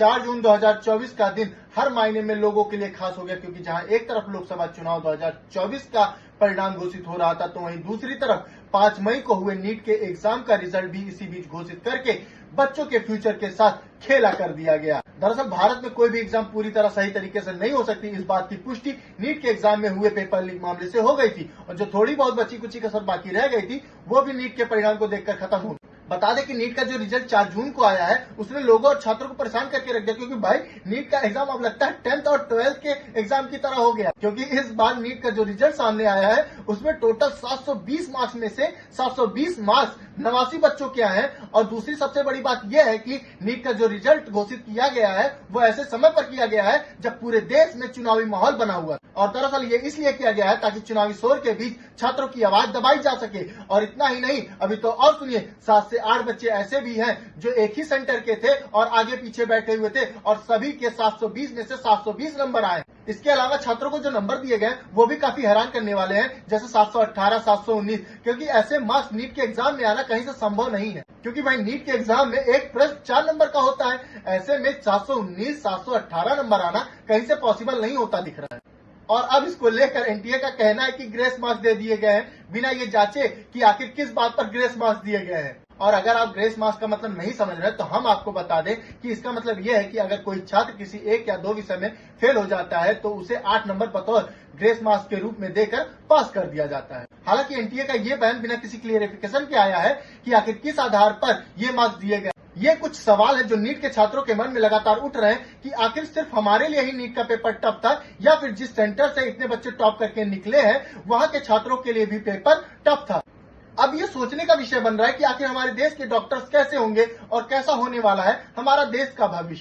4 जून 2024 का दिन हर मायने में लोगों के लिए खास हो गया, क्योंकि जहां एक तरफ लोकसभा चुनाव 2024 का परिणाम घोषित हो रहा था, तो वहीं दूसरी तरफ 5 मई को हुए नीट के एग्जाम का रिजल्ट भी इसी बीच घोषित करके बच्चों के फ्यूचर के साथ खेला कर दिया गया। दरअसल भारत में कोई भी एग्जाम पूरी तरह सही तरीके से नहीं हो सकती, इस बात की पुष्टि नीट के एग्जाम में हुए पेपर लीक मामले से हो गई थी, और जो थोड़ी बहुत बची कुची कसर बाकी रह गई थी वो भी नीट के परिणाम को देखकर खत्म हो गई। बता दें कि नीट का जो रिजल्ट 4 जून को आया है उसने लोगों और छात्रों को परेशान करके रख दिया, क्योंकि भाई नीट का एग्जाम अब लगता है 10th और 12th के एग्जाम की तरह हो गया, क्योंकि इस बार नीट का जो रिजल्ट सामने आया है उसमें टोटल 720 मार्क्स में से 720 मार्क्स 89 बच्चों के आए हैं। और दूसरी सबसे बड़ी बात यह है कि नीट का जो रिजल्ट घोषित किया गया है वो ऐसे समय पर किया गया है जब पूरे देश में चुनावी माहौल बना हुआ है, और दरअसल ये इसलिए किया गया है ताकि चुनावी शोर के बीच छात्रों की आवाज दबाई जा सके। और इतना ही नहीं, अभी तो और सुनिए, 7 से 8 बच्चे ऐसे भी हैं जो एक ही सेंटर के थे और आगे पीछे बैठे हुए थे, और सभी के 720 में से 720 नंबर आए। इसके अलावा छात्रों को जो नंबर दिए गए वो भी काफी हैरान करने वाले हैं, जैसे 718, 719, क्योंकि ऐसे मार्क्स नीट के एग्जाम में आना कहीं से संभव नहीं है, क्योंकि भाई नीट के एग्जाम में एक प्रश्न 4 नंबर का होता है, ऐसे में 719, 718 नंबर आना कहीं से पॉसिबल नहीं होता दिख रहा है। और अब इसको लेकर एनटीए का कहना है कि ग्रेस मार्क्स दे दिए गए हैं बिना ये जांचे कि आखिर किस बात पर ग्रेस मार्क्स दिए गए हैं। और अगर आप ग्रेस मार्क्स का मतलब नहीं समझ रहे तो हम आपको बता दें कि इसका मतलब यह है कि अगर कोई छात्र किसी 1 या 2 विषय में फेल हो जाता है तो उसे 8 नंबर बतौर ग्रेस मार्क्स के रूप में देकर पास कर दिया जाता है। हालांकि एनटीए का यह बयान बिना किसी क्लियरिफिकेशन के आया है कि आखिर किस आधार पर ये मार्क्स दिए गए। ये कुछ सवाल है जो नीट के छात्रों के मन में लगातार उठ रहे हैं कि आखिर सिर्फ हमारे लिए ही नीट का पेपर टफ था, या फिर जिस सेंटर से इतने बच्चे टॉप करके निकले हैं वहां के छात्रों के लिए भी पेपर टफ था। अब ये सोचने का विषय बन रहा है कि आखिर हमारे देश के डॉक्टर्स कैसे होंगे और कैसा होने वाला है हमारा देश का भविष्य।